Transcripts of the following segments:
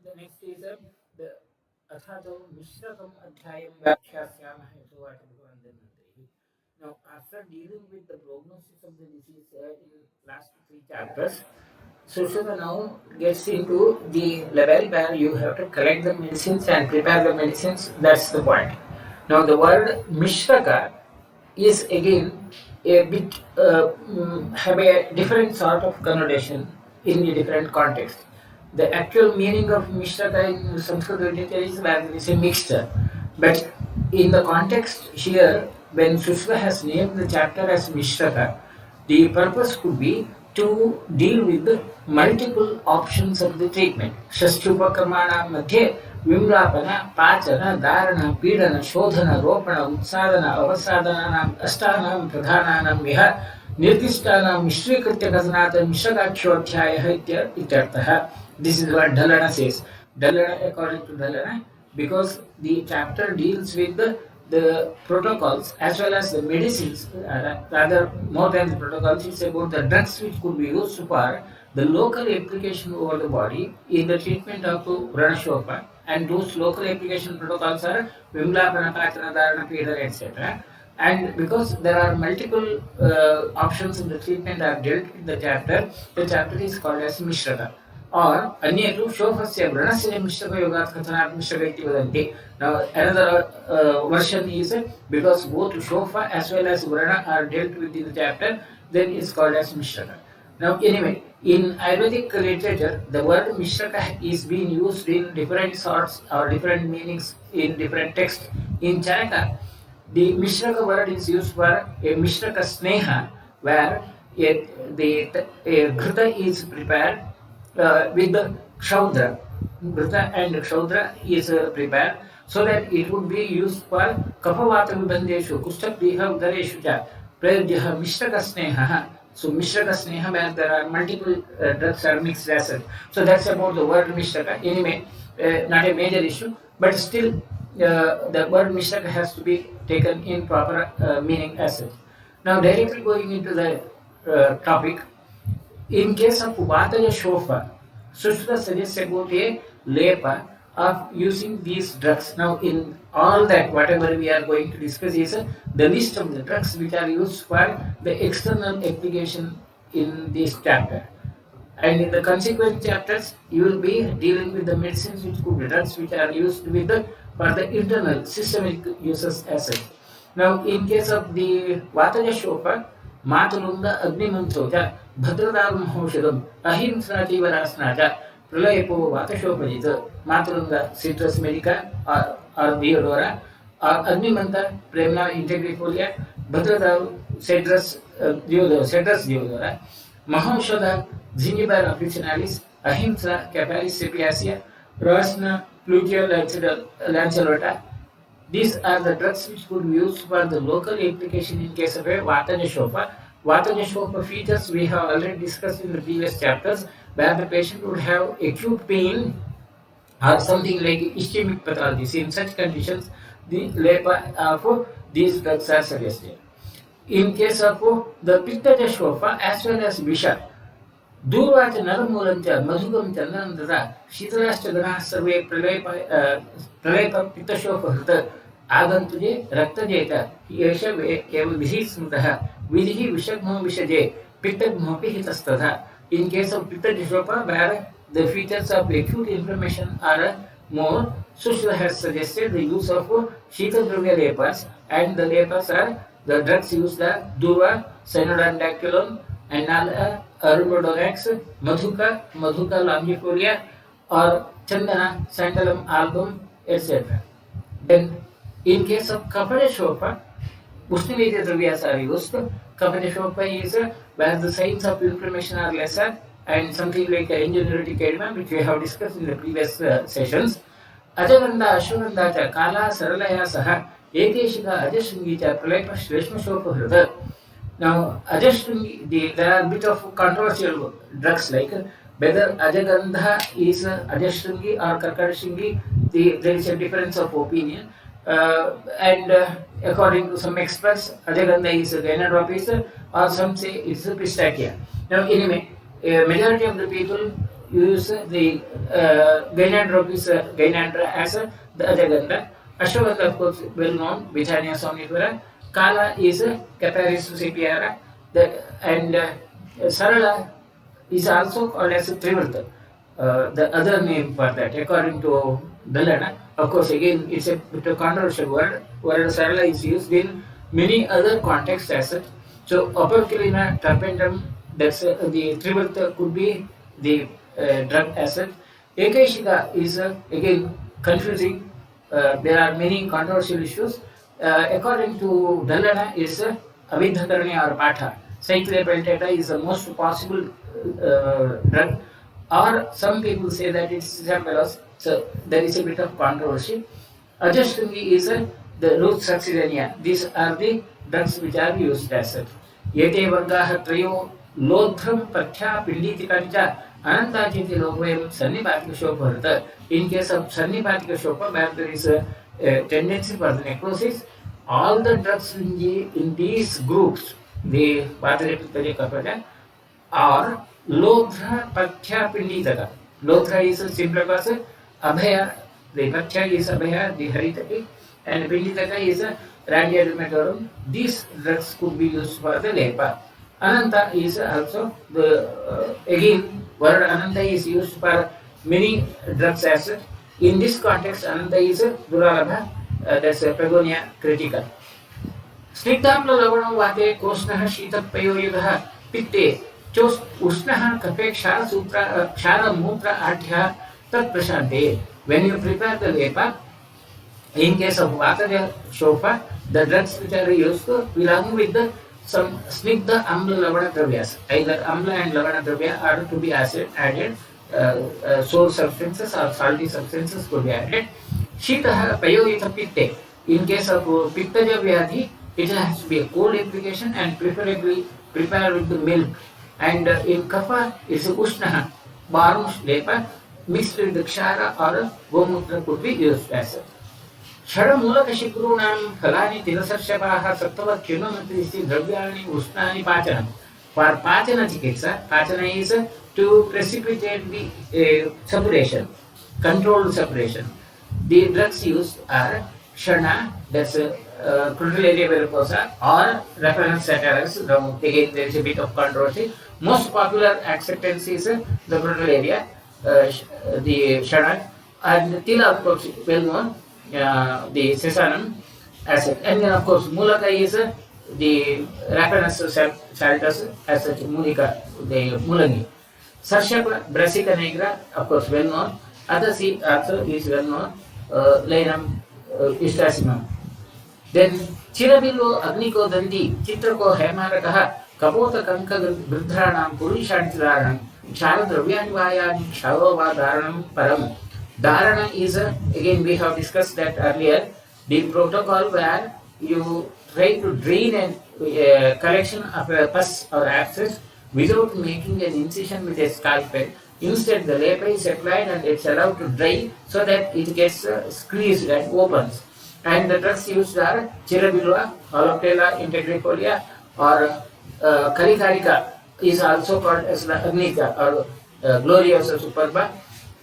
The next is the Athado Mishrakadhyaya Vyakhyasyaamaha Yatuvata Bhagavandhanantahi. Now, after dealing with the prognosis of the disease in last three chapters, Sushruta now gets into the level where you have to collect the medicines and prepare the medicines. That's the point. Now, the word Mishraka is again a bit have a different sort of connotation in a different context. The actual meaning of Mishraka in Sanskrit literature is where there is a mixture. But in the context here, when Sushruta has named the chapter as Mishraka, the purpose could be to deal with the multiple options of the treatment. Shastrupakarmana madhye Vimlapana, Pachana, Dharana, Pidana, Shodhana, Ropana, Utsadana, Avasadana, Astana, Pradhananam, Viha, Nirtishtana, Mishrakadhyaya, Mishrakadhyaya, Ityarthaha. This is what Dhalana says. Dhalana, according to Dhalana, because the chapter deals with the protocols as well as the medicines, rather more than the protocols, it's about the drugs which could be used for the local application over the body in the treatment of Vranashopa, and those local application protocols are Vimlapana, Pachana, Dharana, Pidana, etc. And because there are multiple options in the treatment are dealt with the chapter is called as Mishraka. Or Anyetu Shofasya Vranasya Mishraka Yogat Kathanat Mishraka iti vadanti. Now another version is because both Shofa as well as Vrana are dealt with in the chapter, then it's called as Mishraka. Now anyway, in Ayurvedic literature, the word Mishraka is being used in different sorts or different meanings in different texts. In Charaka, the Mishraka word is used for a Mishraka Sneha, where a Ghrita is prepared with the Kshaudra. Ghrita and Kshaudra is prepared so that it would be used for Kapavata Vibandeshu, Kustakdiha Udareshu Cha, Prayodhya Mishraka Sneha. So Mishraka Sneha, where there are multiple drugs are mixed acid. So that's about the word Mishraka. Anyway, not a major issue, but still the word Mishraka has to be taken in proper meaning as such. Now directly going into the topic, in case of Vataya Shofa, Sushruta suggests about a lepa of using these drugs. Now, in all that, whatever we are going to discuss is the list of the drugs which are used for the external application in this chapter. And in the consequent chapters, you will be dealing with the medicines which could be drugs which are used with for the internal systemic uses as such. Now, in case of the Vataja Shopa, Matulunda Agnimantoja, Bhadradarum Hoshadam, Ahimsa Tivarasnaja, Pralayapo Vatashopajita, Matulunda Citrus Medica or Deodora, or Agnimanta Premna Integrifolia, Bhadradaru Cedrus Deodora, Mahaushadha Zingiber officinalis, Ahimsa Caparis Sepiacia, Rosna Plutio Lancelota. These are the drugs which could be used for the local application in case of a Vata-Jashopa. Vata-Jashopa features we have already discussed in the previous chapters, where the patient would have acute pain or something like ischemic pathology. In such conditions, the lepa of these drugs are suggested. In case of the Pitta-Jashopa as well as Visha, दूरवाच नरमूलं च मधुगं चन्दनं तथा शीतलाश्च गणाः सर्वे प्रलेप पित्तशोकहृत आगन्तुजे रक्तजे च एष एव विधिः स्मृतः विधिः विषग्मो विषजे पित्तग्मोऽपि हितस्तथा. In case of Pitta-Jashopa, where the features of acute inflammation are more, Sushruta has suggested the use of Shitadravya lepas, and the lepas are the drugs used are Durva, Cyanodactylone, and Arulodolax, Madhuka, Madhuka longifolia, or Chandana, Santalum album, etc. Then, in case of Kapadashopa, Ushnaveda Dravyas are used. Kapadashopa is where the signs of inflammation are lesser, and something like angioneuritic edema, which we have discussed in the previous sessions. Ajaganda, Ashwagandha cha Kala, Saralaya saha, Ekeshika, Ajashringi cha Pralepa, Shleshmashopa Hrida. Now, there are a bit of controversial drugs like whether Ajagandha is Ajashringi or Karkarashringi. There is a difference of opinion. And according to some experts, Ajagandha is a Gynadropis, or some say it's a Pistacia. Now, anyway, a majority of the people use the Gynandrop is Gynandra as the Ajagandha. Ashwagandha, of course, well known, Britannia somnifera. Kala is Catharis sepiara. And Sarala is also called as Trivrta. The other name for that, according to Dalana. Of course, again, it's a bit of controversial word. Word Sarala is used in many other contexts as such. So, Operculina terpentrum, that's the Trivrta could be the drug asset. Ekashika is again confusing. There are many controversial issues. According to Dalana, is Avidhakarani or Patha. Cyclopentata is the most possible drug, or some people say that it's Zamperos. So there is a bit of controversy. Adjustingly is the root succedonia. These are the drugs which are used as such. Yete vargaha trayo lodhram pathya pinditikancha anantachiti logoyam sannipatika shopa. In case of sannipatika shopa, where there is a tendency for the necrosis, all the drugs in these groups, the Vatarepitaja Kapata, are Lodhra Pathya Pinditaka. Lodhra is a simple person, Abhaya, the Pathya is Abhaya, the Haritaki, and Pinditaka is a Radiadomatorum. These drugs could be used for the Lepa. Ananta is also the, again, word Ananta is used for many drugs as such. In this context, Ananta is a Duralabha, that's a Pegonia critica. स्निग्धाम्ल लवणं वाते कोष्णः शीतपयोयुधः पित्ते चोस् उष्णः कफे क्षारमूत्र आढ्यः तत्प्रशान्ते. When you prepare the lepa, in case of Vata Shofa, the drugs which are used belong with some Snigdha Amla Lavana Dravyas. Either Amla and Lavana Dravya are to be added, sour substances or salty substances could be added. Shitaha Payoyitha Pitte. In case of Pittaja Vyadhi, it has to be a cold application and preferably prepared with the milk. And in Kapha, it's a Ushnaha, Barush Lepa, mixed with the Kshara or Gomutra could be used as such. Shadamulakashikrunam Phalani Tirasashapaha Sattava Kyunamatri Dravyani Ushnani Pachanam. For Pachana Chikitsa, Pachana is to precipitate the separation, controlled separation. The drugs used are Shana, that's Crotalaria vericosa, or reference satires. Again, there is a bit of controversy. Most popular acceptance is the Crotalaria, the Shana, and Tila, of course, well known, the Sesanum acid. And then, of course, Mulaka is the reference saltus as such, Mulika, the Mulangi. Sarshapa, Brassica nigra, of course, well known. Adasi also is well known. Lainam Istasimum. Then Chirabilo Agniko Dandi, Chitrako Hemarakaha, Kapota Kanka Bridranam, Purishantidaranam, Charadravyanivayam, Shavova Dharanam Param. Dharana is, again, we have discussed that earlier, the protocol where you try to drain a collection of a pus or abscess without making an incision with a scalpel. Instead, the lepa is applied and it's allowed to dry so that it gets squeezed and opens. And the drugs used are Chirabilua, Holoptela integrifolia, or Caricarika is also called as the Agnica or Gloriosa superba.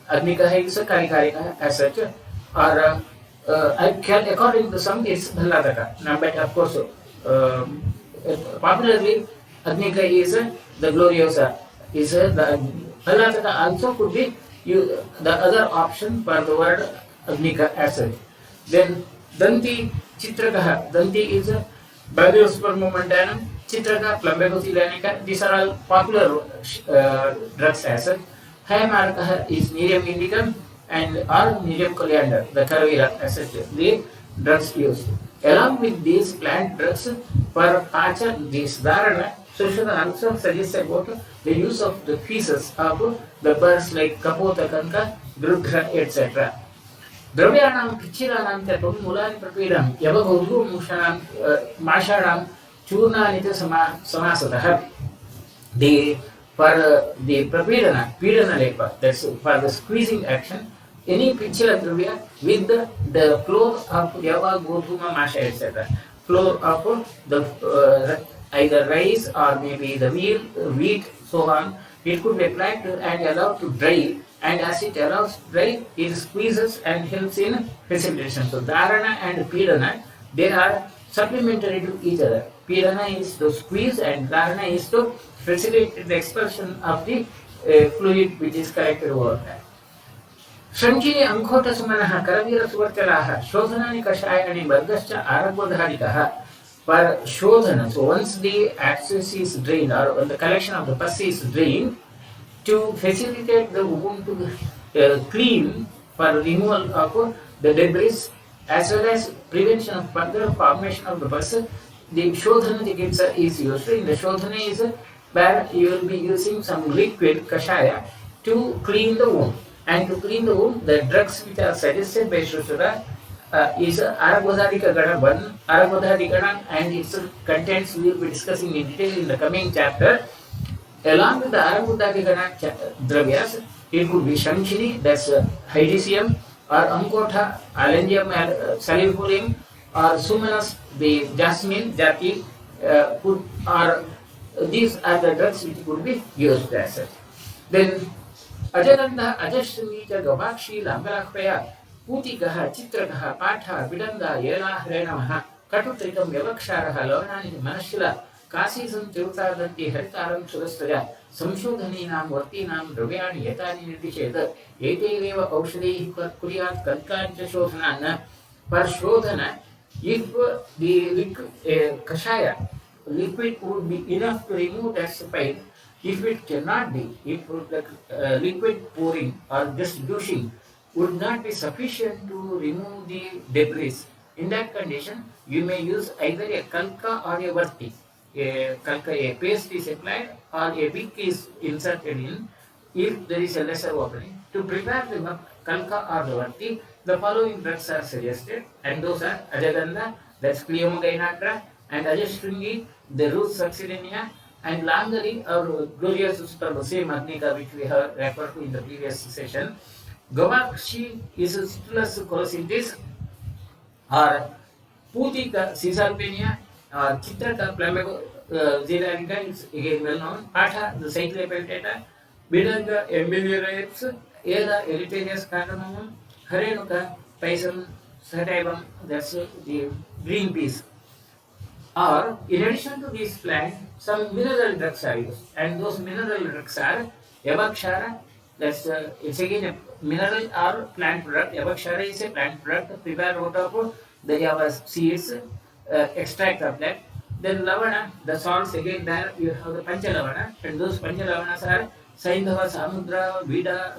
Agnica is a Caricarika as such, or according to some it's Bhallataka. Now, but of course, popularly Agnica is the Gloriosa, is the Bhallataka also could be the other option for the word Agnica as such. Then Danti Chitrakaha. Danti is a Badiosperm momentanum, Chitraka, Plumbago ilanica. These are all popular drugs as such. Hayamarkaha is Nerium indicum and or Nerium coriander, the Caravira as such, the drugs used. Along with these plant drugs for Pacha, this Dharana, Sushana also suggests about the use of the feces of the birds like Kapota Kanka, Grudra, etc. Dravyanam Kichiranam Tatum Mulan Prapidam Yabaguru Mushanam Masharam Churnanita Samasataha. The for the Prapidana, Pidana Lepa, that's for the squeezing action, any Pichila Dravya with the floor of Yava Guruma Masha, etc. Floor of the either rice or maybe the wheat, so on, it could be applied to and allowed to dry, and as it allows dry, it squeezes and helps in precipitation. So dharana and pidana, they are supplementary to each other. Pidana is to squeeze and dharana is to facilitate the expulsion of the fluid which is collected over time. Shankini Ankota Sumanaha Karavira Suvartalaha Shodhanani Kashayani Vargascha Arabodharikaha for Shodhana. So once the access is drained or when the collection of the pus is drained, to facilitate the womb to clean for removal of the debris as well as prevention of further formation of the pus, the Shodhana Chikitsa is used. In the Shodhana is where you will be using some liquid kashaya to clean the wound. And to clean the wound, the drugs which are suggested by Shushura is Arabodharika Gana 1, Arabodharika and its contents we will be discussing in detail in the coming chapter. Along with the Arabodharika Dravyas, it could be Shankhini, that's Hydicium, or Ankotha, Alendium, Salivulum, or Sumanas, the Jasmine, Jati, or these are the drugs which could be used as such. Then Ajagandha, Ajashtamita, Gavakshi, Lambalakpaya, Putikaha, Chitrakaha, Patha, Vidanda, Yela, Hrenamaha, Katutrikam, Yavaksharaha, Lavanani, Manashila, Kasisam, Tiruthadanti, Haritaram, Surastaja, Samshodhaninam, Vartinam, Dravyani, Yetani Nirtisheta, Yeteva, Aushadi, Kuriyat, Kalkancha Shodhanana, Parshodhana, if the Kashaya liquid would be enough to remove that pain. If it cannot be, if the liquid pouring or just douching would not be sufficient to remove the debris, in that condition, you may use either a kalka or a varti. A paste is applied or a wick is inserted in if there is a lesser opening. To prepare the kalka or the varti, the following drugs are suggested, and those are Ajagandha, that's Cleomogainatra, and Ajashringi, the root succedaneae, and Langari or Glorious the same Agnika which we have referred to in the previous session. Gavakshi is Stulus colosynthis, or Putika Caesarpenia, or Chitraka Plamago Zirarica is again well known. Patha, the Cyclopeltata, Bidanga Embilliorates, Eda Elitarius Cardamom, Harenuka, Paisum, Sativum, that's the green peas. Or, in addition to these plants, some mineral drugs are used, and those mineral drugs are Yavakshara, that's it's again a mineral or plant product. Yavakshara is a plant product prepared out of the Java seeds, extract of that. Then Lavana, the salts again there you have the Panchalavana, and those Panchalavanas are Saindhava, Samudra, Vida,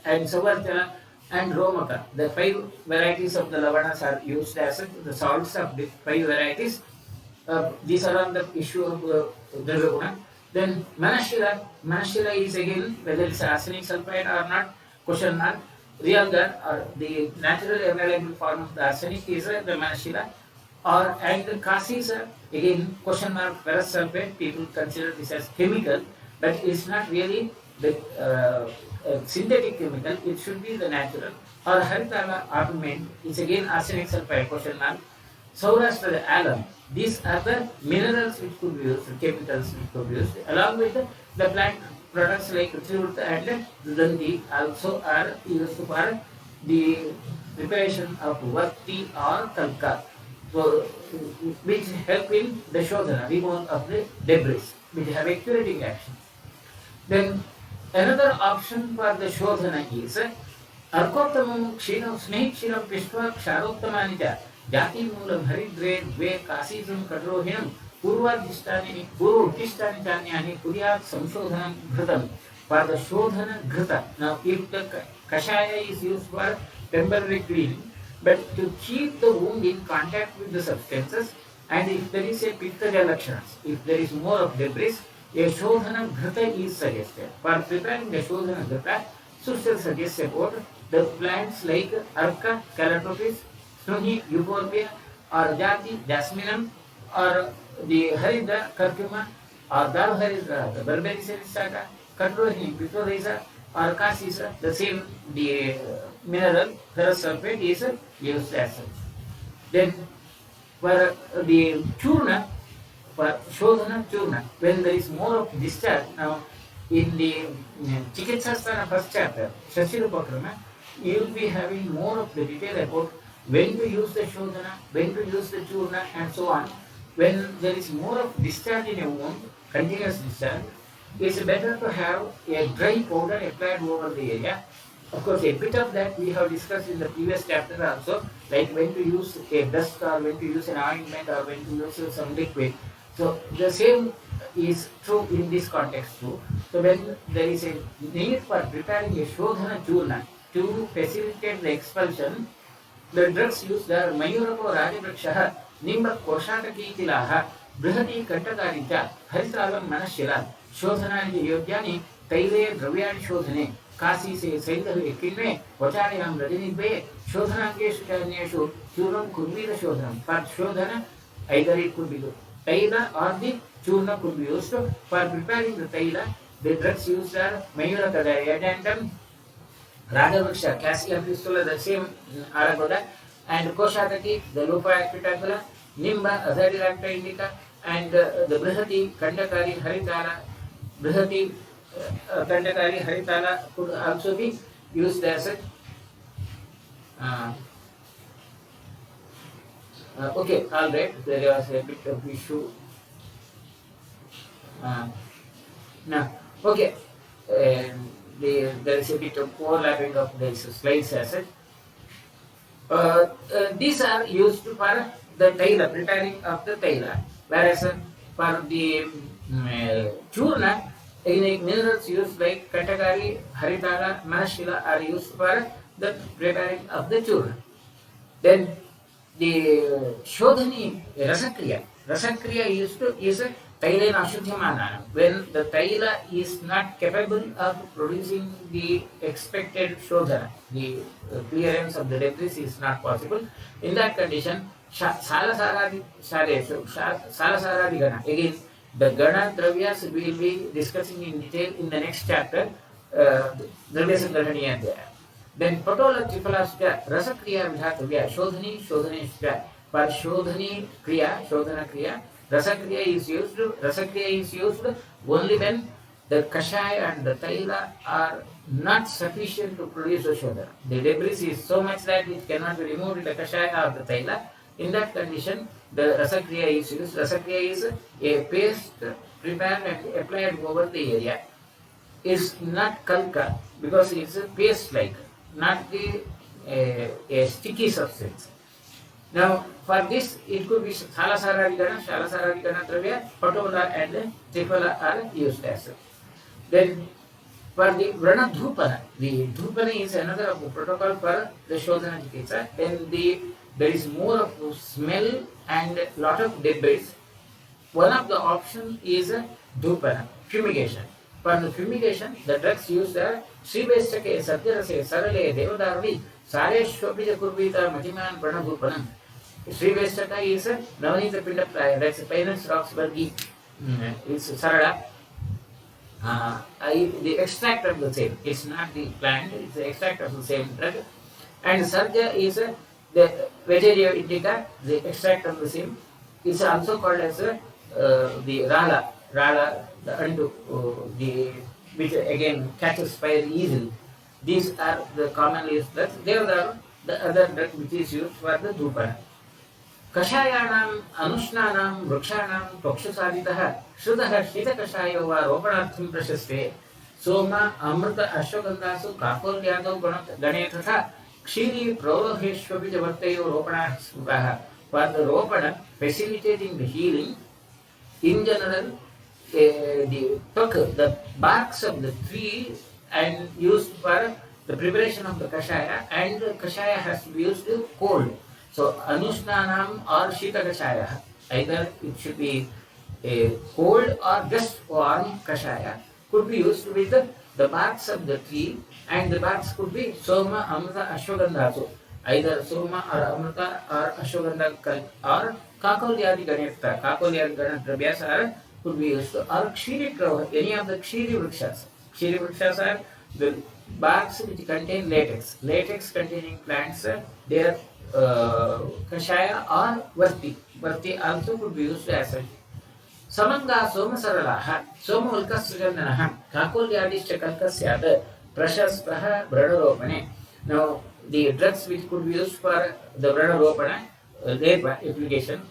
and Savartala, and Romaka. The 5 varieties of the Lavanas are used as the salts of the 5 varieties. These are on the issue of Dravaguna. Then Manashila. Manashila is again whether it's arsenic sulfide or not, question mark. Real gun or the naturally available form of the arsenic is the Manashila. Or and the Kasis again question mark ferrous sulfate. People consider this as chemical, but it's not really the synthetic chemical. It should be the natural. Or Haritala argument is again arsenic sulfide question mark. Saurashtra the alum. These are the minerals which could be used, chemicals which could be used, along with the plant products like Trivut and Danti also are used for the preparation of Varti or Kalka, so, which help in the Shodhana, removal of the debris, which have a curative action. Then another option for the Shodhana is Arkottamam Kshinam Sneh Kshinam Pishwa Ksharottamanija. Jati Mulam Haridre, Dve, Kasisum, Kadrohinam, Purvadistani, Purvadistani Tanyani, Kuriyat, Samshodhanam, Ghritam, for the Shodhana Ghrita. Now, if the Kashaya is used for temporary cleaning, but to keep the wound in contact with the substances, and if there is a Pittaja Lakshanas, if there is more of debris, a Shodhana Ghrita is suggested. For preparing the Shodhana Ghrita, Sustal suggests about the plants like Arka, Calatopis, Snuhi, Euphorbia, or Jati, Jasminum, or the Harida, Curcuma, or Dal Harida, the Berberisca, Kadrohi, Pitoriza, or Casisa, the same the mineral, ferrous sulfate is used as such. Then for the Churna, for Shodhana Churna, when there is more of discharge, now in the Chikitsasana first chapter, Shashirupakram, you will be having more of the detail about when to use the Shodhana, when to use the Churna, and so on. When there is more of discharge in a wound, continuous discharge, it's better to have a dry powder applied over the area. Of course, a bit of that we have discussed in the previous chapter also, like when to use a dust or when to use an ointment or when to use some liquid. So the same is true in this context too. So when there is a need for preparing a Shodhana Churna to facilitate the expulsion, the drugs used are Mayurako Rajavrikshaha, Nimba Koshatakikilaha, Brihati Kantakarita, Harisalam Manashila, Shodhana Yogyani, Taile Dravyani Shodhane, Kasi se Sendal Ekine, Vachariam Radinibe, Shodhana Keshu, Churam could be the Shodhanam. For Shodhana, either it could be the Taila or the Churna could be used for preparing the Taila. The drugs used are Mayurakadhyaya addendum, Radhavriksha, Cassia Pistula, the same Aragoda, and Koshataki, the Lupa Actitacula, Nimba, Azadiracta Indica, and the Brihati, Kandakari, Haritala, Brihati, Kandakari, Haritala could also be used as a. Okay, all right, there was a bit of issue. Now, okay, there is a bit of overlapping of these slides as such. These are used for the taila, preparing of the taila, whereas for the churna, minerals used like Katakari, Haritala, Manashila are used for the preparing of the churna. Then the Shodhani Rasakriya is a Taila Ashuddhamana. When the Taila is not capable of producing the expected Shodhana, the clearance of the debris is not possible. In that condition, Salasaradi Gana. Again, the Gana Dravyas we will be discussing in detail in the next chapter. Dravya Sangrahaniya there. Then Patola Tripalasya Rasakriya Vidhatavya Shodhani Shodhanishya. For Shodhani Kriya, Shodhana Kriya, Rasakriya is used only when the Kashaya and the Taila are not sufficient to produce the Shodhana. The debris is so much that it cannot be removed in the Kashaya or the Taila. In that condition, the Rasakriya is used. Rasakriya is a paste prepared and applied over the area. Is not kalka because it's a paste-like, not a sticky substance. Now, for this, it could be Salasaragana, Dravya, Patola, and Tripala are used as. Then, for the Vrana Dhupana, the Dhupana is another protocol for the Shodhana Chikitsa. Then there is more of smell and lot of debris. One of the options is Dhupana, fumigation. For the fumigation, the drugs used are Srivestake, Satyarase, Sarale, Devadarvi, Sare Shobija Kurvita, Matiman, Pranadhupanam. Srivestaka is Navanita Pindapraya, that's a Pinus Roxburghi. It's Sarada. The extract of the same. It's not the plant, it's the extract of the same drug. And Sarja is the Vegeria indica, the extract of the same. It's also called as the Rala, the undo, which again catches fire easily. These are the commonly used drugs. There are the other drug which is used for the Dhupana. Kashayanam, Anushnanam, Vrikshanam, Tokshasaditaha, Shuddha Shita Kashayo va Ropanartham Prashaste, Soma, Amrita Ashwagandhasu, Kapolyado Ganethatha, Kshiri Proloheshwabhijavartayo Ropanartham. For the Ropana, facilitating the healing, in general, the barks of the tree and used for the preparation of the kashaya, and the kashaya has to be used cold. So Anushnanam or Shita Kashaya, either it should be a cold or just warm kashaya, could be used with the barks of the tree, and the barks could be Soma, Amrita, Ashwagandha. So either Soma or Amrita or Ashwagandha or Kakolyadi Ganeta, Kakolyadi Ganeta could be used, or Kshiri Prava, any of the Kshiri Vrikshas. Kshiri Vrikshas are the barks which contain latex. Latex containing plants, their Kashaya or Varti. Varti also could be used as such. समङ्गा सोमसरलाः सोमवल्कः सुगन्धनः काकोल्यादिश्च कल्कस्यात् प्रशस्तः व्रणरोपणे. Now, the drugs which could be used for the Vranaropana, their application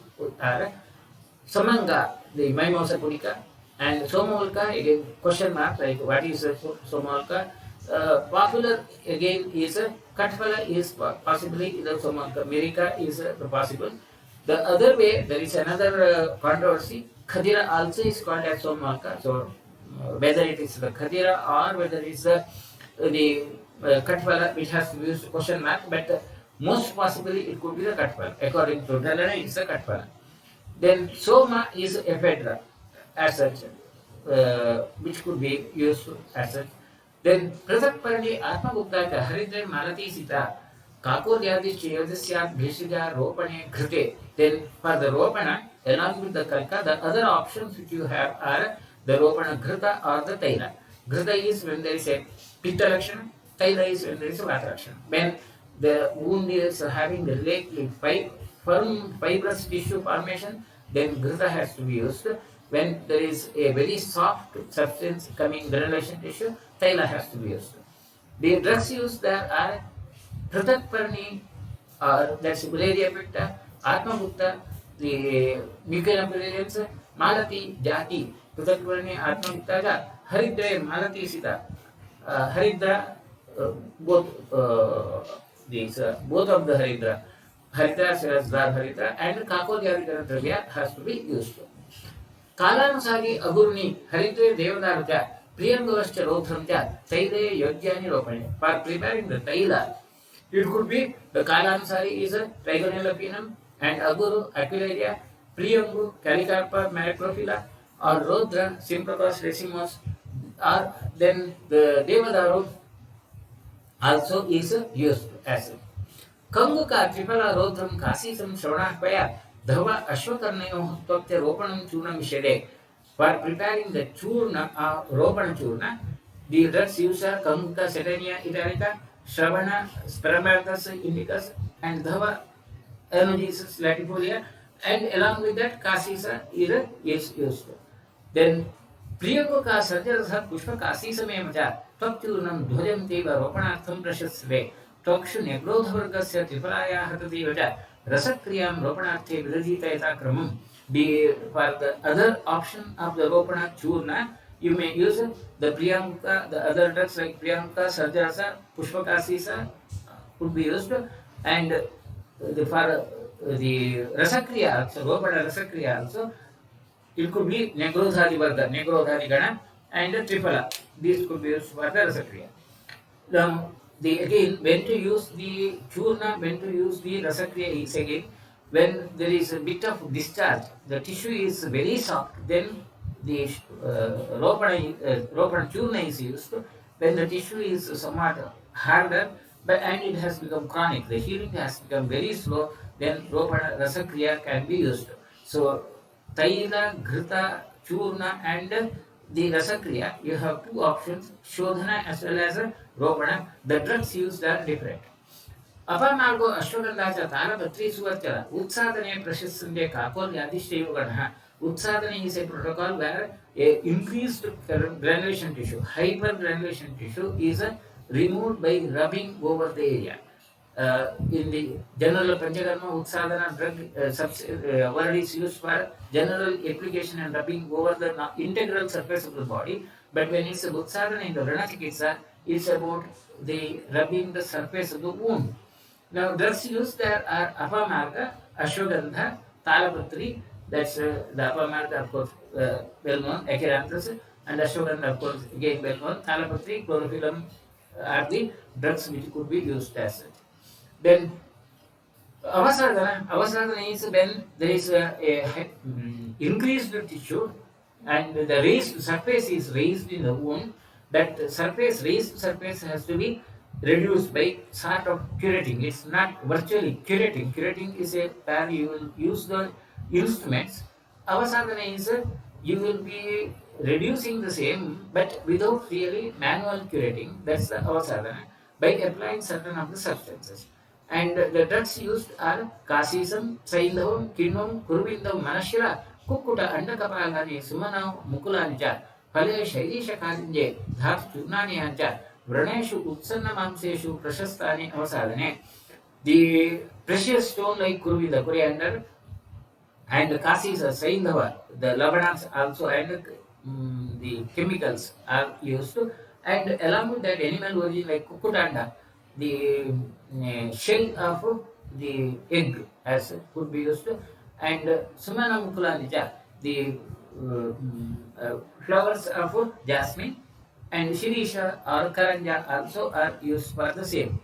are Samanga, the Mimosa pudica, and Somalka, again, question mark, like what is Somalka? Popular again is Katfala is possibly the Somalka, Mirika is possible. The other way, there is another controversy. Khadira also is called as Somalka. So, whether it is the Khadira or whether it is the Katfala, which has to be used question mark, but most possibly it could be the Katfala. According to Dalana, it's the Katfala. Then Soma is ephedra as such, which could be used as such. Then Prathakparani Atmagupta Haridre Malati Sita Kakodyadi Chayodasya Bhishija Ropane Krite. Then for the Ropana, along with the Kalka, the other options which you have are the Ropana Ghrita or the Taila. Ghrita is when there is a Pitta Lakshana, Taila is when there is a Vata Lakshana. When the wound is having the firm fibrous tissue formation, then Ghrita has to be used. When there is a very soft substance coming granulation tissue, Taila has to be used. The drugs used there are Prathakparni, or that's Malaria pitta, Atmagupta, the Mucinapurarians, Malati, Jati, Prathakparni, Atmagupta, Haridra, Malati Sita, Haridra, both both of the Haridra, Haridra, Sarasdar Haridra, and Kakodyarika Dravya has to be used. कालानुसारी अगुर्नि हरिद्रे देवदार च प्रियंगवश्च रौद्रम च तैले योग्यानि रोपणे. For preparing the taila, it could be the kalanusari is a trigonella pinum and aguru aquilaria, priyangu calicarpa macrophylla or rodra sympropos racemos, or then the devadaru also is used as Kongu का त्रिफला रौद्रम काशीसम श्रवणाह्वया धवा अश्वकर्णयोः त्वक्ते रोपणं चूर्णं विषये. For preparing the churna ropana churna, the drugs used are Kanguka Setania italica, Shravana Spermatus indicus, and Dhava Anogesis latifolia, and along with that Kasisa is used. Then प्रियको का सर्जरसः पुष्पकाशीसमेव च त्वक्चूर्णं ध्वजं तेव रोपणार्थं प्रशस्ते. त्वक्षु निग्रोधवर्गस्य त्रिफलायाः तथैव च रसक्रियां रोपणार्थे विरचित यथा क्रमम्. For the other option of the ropana churna, you may use the priyanka, the other drugs like priyanka, sarjarasa, pushpakasisa could be used, and for the rasakriya, so ropana rasakriya also, it could be negrodhadi varga, negrodhadi gana, and triphala. These could be used for the rasakriya. Now, again, when to use the churna, when to use the rasakriya is again, when there is a bit of discharge, the tissue is very soft, then the ropana churna is used. When the tissue is somewhat harder, and it has become chronic, the healing has become very slow, then ropana rasakriya can be used. So, taila, ghrita, churna, and the rasakriya, you have two options, shodhana as well as ropana. The drugs used are different. अपमार्गो ashwagandha च तालपत्री सुवर्चल उत्सादने प्रशस्यन्ते काकोल्यादिश्चैवगणः. Utsadana is a protocol where a increased granulation tissue, hypergranulation tissue is removed by rubbing over the area. In the general Panchakarma, Utsadana drug word is used for general application and rubbing over the integral surface of the body. But when it's Utsadana in the Ranachikitsa, it's about the rubbing the surface of the wound. Now, drugs used there are apamarga, ashwagandha, talapatri, that's the apamarga, of course, well known, acaranthus, and ashwagandha, of course, again well known, talapatri, chlorophyllum are the drugs which could be used as such. Then, avasadana is when there is a increased tissue and the raised surface is raised in the wound. That raised surface has to be reduced by sort of curating. It's not virtually curating. Curating is a where you will use the instruments. Avasadana is you will be reducing the same but without really manual curating. That's the avasadana by applying certain of the substances. And the drugs used are kasisam, saindhavam, kinvam, kurvindavam, manashira, कुक्कुट अंडकपालानि सुमन मुकुलानि च फले शैलीशकालिन्ये धातुचूर्णानि च व्रणेषु उत्सन्नमांसेषु प्रशस्तानि अवसादने. The precious stone like Kurvi, the coriander, and Kasi is a Saindhava, the Lavanaks also, and the chemicals are used. And along with that, animal origin like Kukutanda, the shell of the egg as could be used, and Sumana Mukulanija, the flowers of jasmine, and Shirisha or Karanja also are used for the same.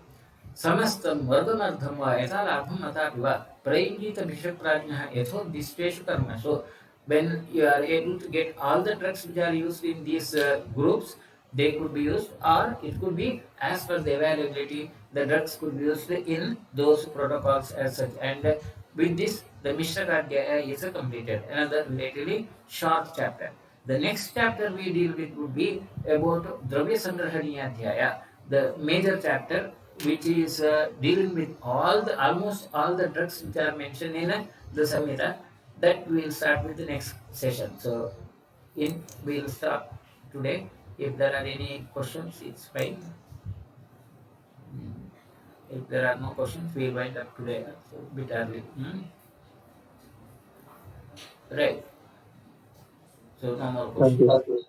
समस्तं वर्गमर्थं वा यथा लाभं अथापि वा प्रयुञ्जितभिषक्प्राज्ञः यथोद्दिष्टेषु कर्मसु. When you are able to get all the drugs which are used in these groups, they could be used, or it could be as per the availability, the drugs could be used in those protocols as such. And with this, the Mishrakadhyaya is completed, another relatively short chapter. The next chapter we deal with would be about Dravya Sangrahaniyadhyaya, the major chapter which is dealing with almost all the drugs which are mentioned in the Samhita. That we will start with the next session. So, we will stop today. If there are any questions, it's fine. If there are no questions, we will wind up today. So, bit early. Right. So, no more Thank you. questions.